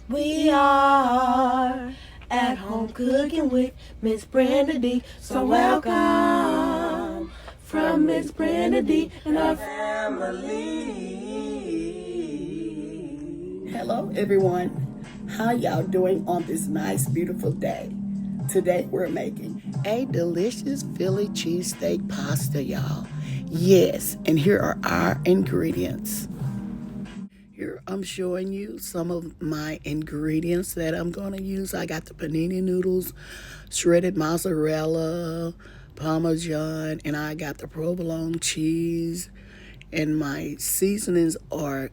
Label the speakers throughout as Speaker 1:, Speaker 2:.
Speaker 1: We are at home cooking with Miss Brenda D. So welcome from Miss Brenda D and her family.
Speaker 2: Hello everyone, how y'all doing on this nice beautiful day? Today we're making a delicious Philly cheesesteak pasta, y'all. Yes, and here are our ingredients. Here I'm showing you some of my ingredients that I'm going to use. I got the panini noodles, shredded mozzarella, parmesan, and I got the provolone cheese. And my seasonings are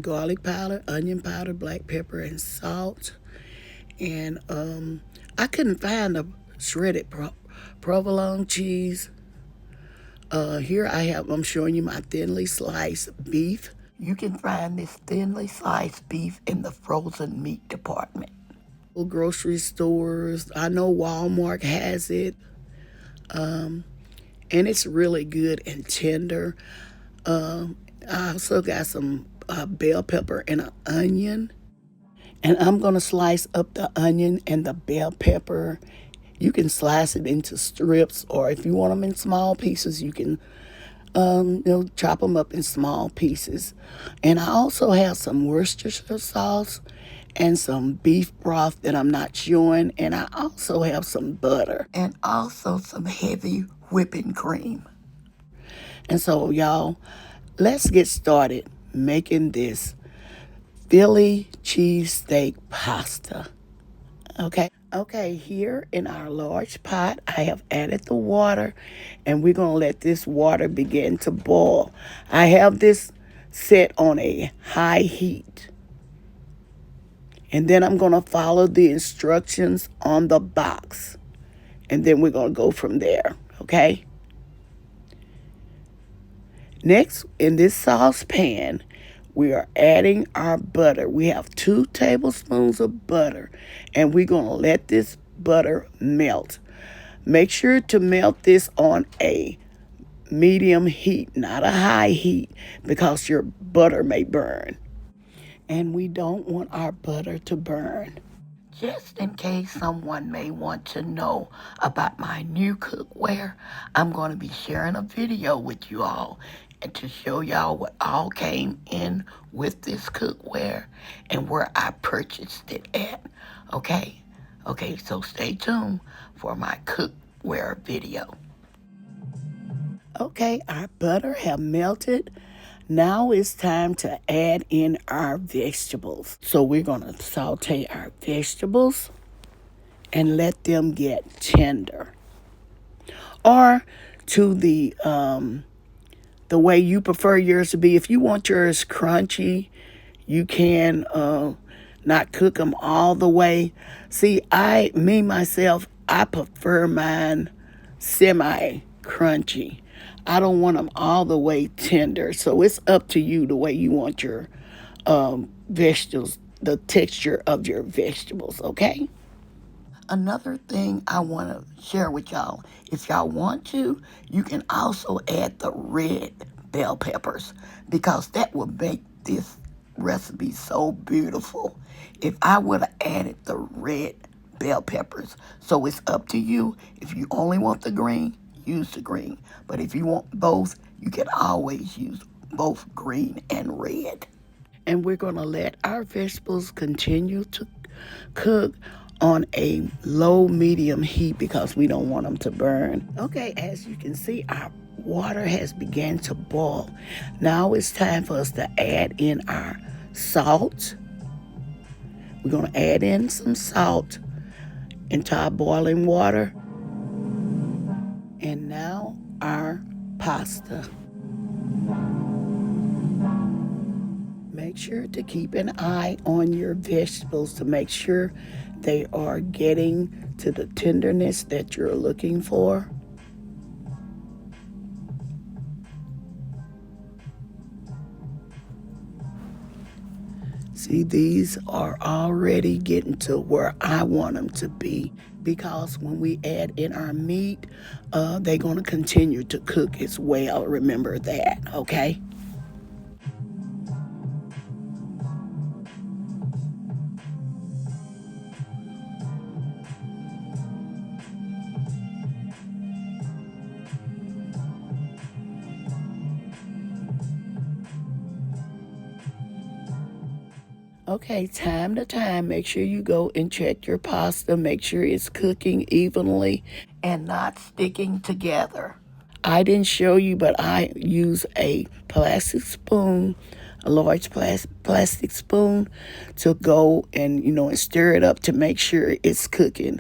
Speaker 2: garlic powder, onion powder, black pepper, and salt. And I couldn't find the shredded provolone cheese. Here I'm showing you my thinly sliced beef. You can find this thinly sliced beef in the frozen meat department. Grocery stores, I know Walmart has it. And it's really good and tender. I also got some bell pepper and an onion. And I'm going to slice up the onion and the bell pepper. You can slice it into strips, or if you want them in small pieces, you can chop them up in small pieces. And I also have some Worcestershire sauce and some beef broth that I'm not showing. And I also have some butter and also some heavy whipping cream. And so, y'all, let's get started making this Philly cheesesteak pasta. Okay, here in our large pot, I have added the water, and we're going to let this water begin to boil. I have this set on a high heat. And then I'm going to follow the instructions on the box. And then we're going to go from there, okay? Next, in this saucepan, we are adding our butter. We have 2 tablespoons of butter, and we're going to let this butter melt. Make sure to melt this on a medium heat, not a high heat, because your butter may burn. And we don't want our butter to burn. Just in case someone may want to know about my new cookware, I'm going to be sharing a video with you all and to show y'all what all came in with this cookware and where I purchased it at. Okay, so stay tuned for my cookware video. Okay, our butter have melted. Now it's time to add in our vegetables. So we're going to saute our vegetables and let them get tender. Or to the way you prefer yours to be. If you want yours crunchy, you can not cook them all the way. See, myself, I prefer mine semi-crunchy. I don't want them all the way tender. So it's up to you the way you want your vegetables, the texture of your vegetables, okay? Another thing I want to share with y'all, if y'all want to, you can also add the red bell peppers because that will make this recipe so beautiful. If I would have added the red bell peppers. So it's up to you. If you only want the green, use the green. But if you want both, you can always use both green and red. And we're going to let our vegetables continue to cook on a low-medium heat because we don't want them to burn. Okay, as you can see, our water has begun to boil. Now it's time for us to add in our salt. We're going to add in some salt into our boiling water. And now our pasta. Make sure to keep an eye on your vegetables to make sure they are getting to the tenderness that you're looking for. See, these are already getting to where I want them to be because when we add in our meat, they're going to continue to cook as well. Remember that, okay? Okay, time to time, make sure you go and check your pasta. Make sure it's cooking evenly and not sticking together. I didn't show you, but I use a plastic spoon, a large plastic spoon, to go and, and stir it up to make sure it's cooking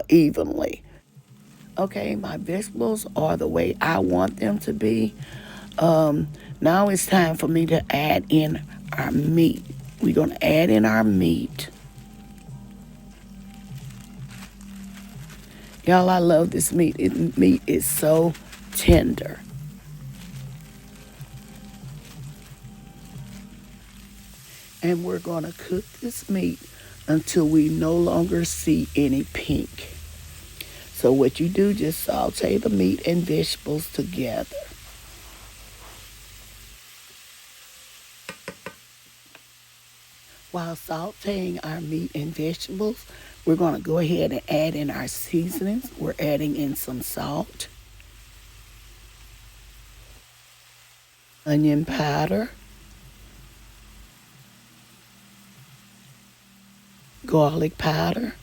Speaker 2: evenly. Okay, my vegetables are the way I want them to be. Now it's time for me to add in our meat. We're going to add in our meat. Y'all, I love this meat. Meat is so tender. And we're going to cook this meat until we no longer see any pink. So what you do, just saute the meat and vegetables together. While sauteing our meat and vegetables, we're going to go ahead and add in our seasonings. We're adding in some salt, onion powder, garlic powder,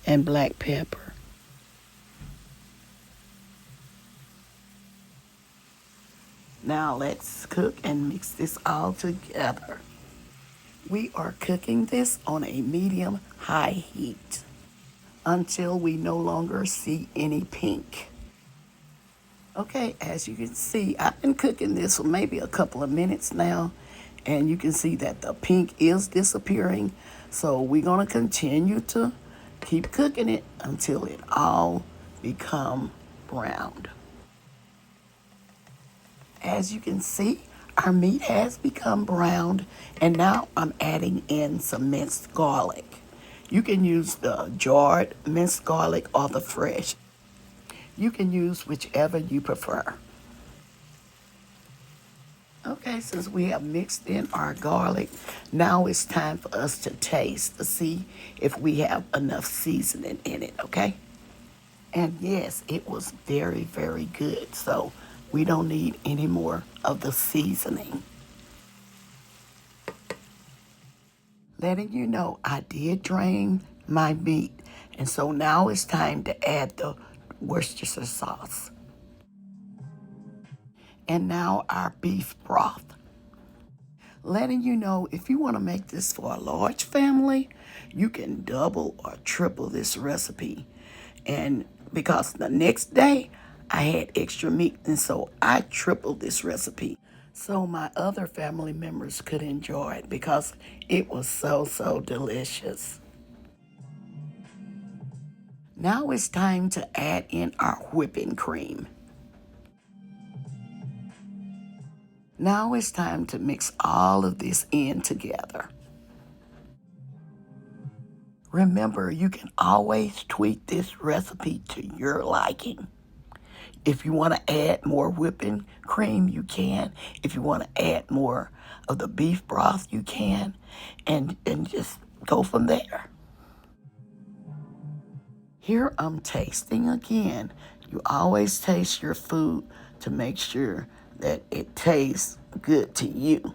Speaker 2: and black pepper. Now let's cook and mix this all together. We are cooking this on a medium-high heat until we no longer see any pink. Okay, as you can see, I've been cooking this for maybe a couple of minutes now, and you can see that the pink is disappearing. So we're going to continue to keep cooking it until it all become browned. As you can see, our meat has become browned, and now I'm adding in some minced garlic. You can use the jarred minced garlic or the fresh. You can use whichever you prefer. Okay, since we have mixed in our garlic, now it's time for us to taste to see if we have enough seasoning in it, okay? And yes, it was very, very good. So we don't need any more of the seasoning. Letting you know, I did drain my meat. And so now it's time to add the Worcestershire sauce. And now our beef broth. Letting you know, if you want to make this for a large family, you can double or triple this recipe. And because the next day I had extra meat, and so I tripled this recipe so my other family members could enjoy it because it was so delicious. Now it's time to add in our whipping cream. Now it's time to mix all of this in together. Remember, you can always tweak this recipe to your liking. If you want to add more whipping cream, you can. If you want to add more of the beef broth, you can. And just go from there. Here I'm tasting again. You always taste your food to make sure that it tastes good to you.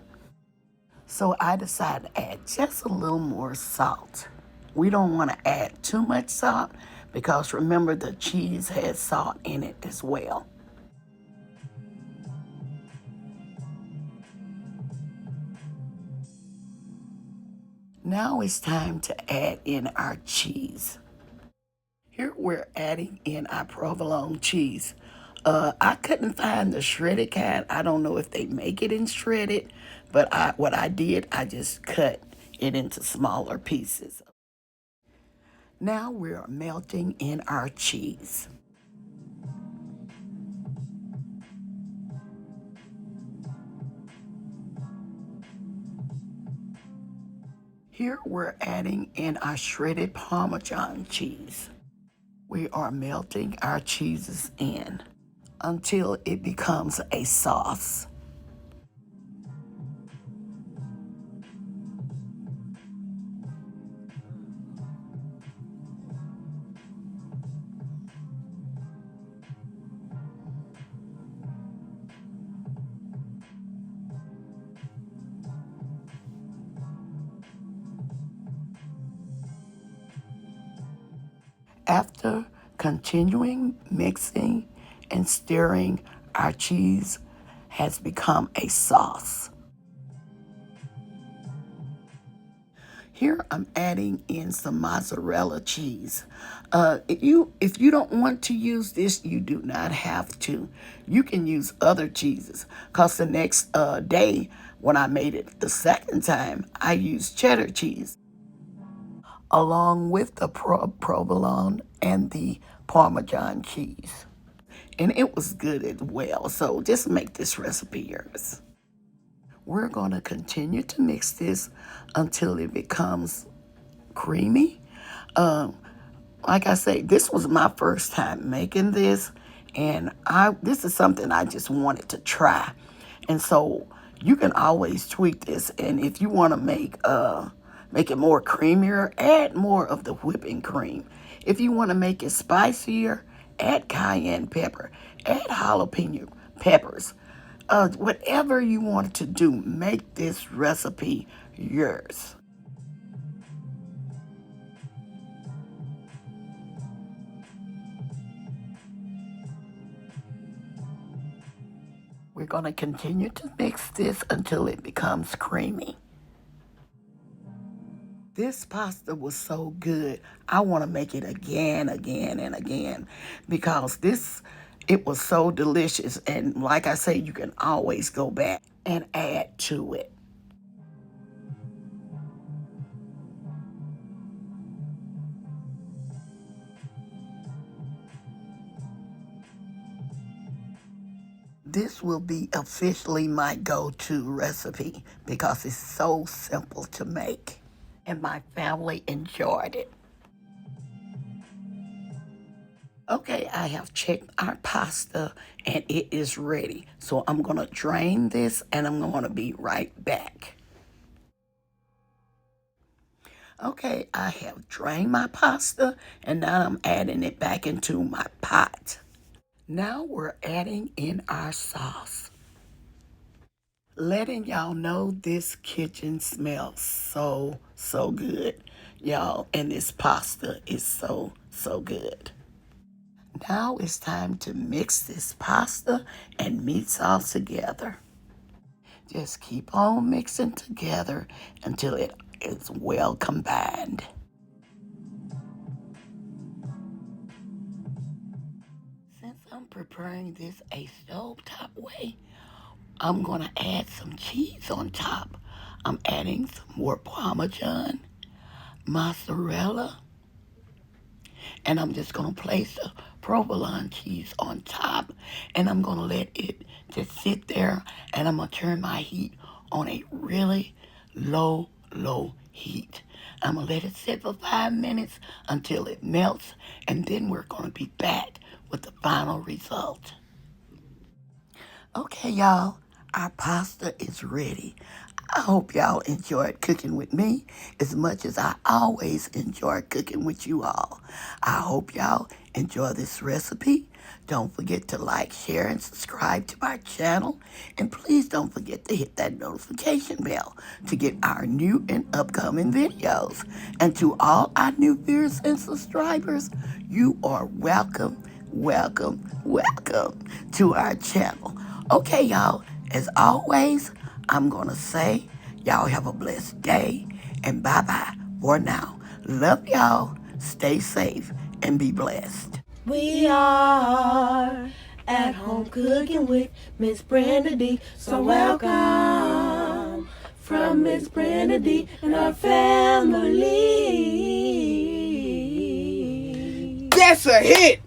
Speaker 2: So I decided to add just a little more salt. We don't want to add too much salt because remember the cheese has salt in it as well. Now it's time to add in our cheese. Here we're adding in our provolone cheese. I couldn't find the shredded kind. I don't know if they make it in shredded, but what I did, I just cut it into smaller pieces. Now we're melting in our cheese. Here we're adding in our shredded Parmesan cheese. We are melting our cheeses in until it becomes a sauce. After continuing mixing and stirring, our cheese has become a sauce. Here I'm adding in some mozzarella cheese. If you don't want to use this, you do not have to. You can use other cheeses. Because the next day, when I made it the second time, I used cheddar cheese, along with the provolone and the Parmesan cheese. And it was good as well. So just make this recipe yours. We're going to continue to mix this until it becomes creamy. Like I say, this was my first time making this, and this is something I just wanted to try. And so you can always tweak this, and if you want to make it more creamier, add more of the whipping cream. If you want to make it spicier, add cayenne pepper, add jalapeno peppers. Whatever you want to do, make this recipe yours. We're going to continue to mix this until it becomes creamy. This pasta was so good, I want to make it again and again, because it was so delicious. And like I say, you can always go back and add to it. This will be officially my go-to recipe because it's so simple to make, and my family enjoyed it. Okay, I have checked our pasta and it is ready. So I'm going to drain this and I'm going to be right back. Okay, I have drained my pasta and now I'm adding it back into my pot. Now we're adding in our sauce. Letting y'all know this kitchen smells so good, y'all, and this pasta is so good. Now it's time to mix this pasta and meat sauce together. Just keep on mixing together until it is well combined. Since I'm preparing this a stovetop way, I'm going to add some cheese on top. I'm adding some more Parmesan, mozzarella, and I'm just going to place the provolone cheese on top, and I'm going to let it just sit there, and I'm going to turn my heat on a really low heat. I'm going to let it sit for 5 minutes until it melts, and then we're going to be back with the final result. Okay, y'all, our pasta is ready. I hope y'all enjoyed cooking with me as much as I always enjoy cooking with you all. I hope y'all enjoy this recipe. Don't forget to like, share, and subscribe to my channel. And please don't forget to hit that notification bell to get our new and upcoming videos. And to all our new viewers and subscribers, you are welcome to our channel. Okay, y'all, as always, I'm going to say y'all have a blessed day and bye-bye for now. Love y'all. Stay safe and be blessed.
Speaker 1: We are at home cooking with Miss Brenda D. So welcome from Miss Brenda D and her family.
Speaker 3: That's a hit!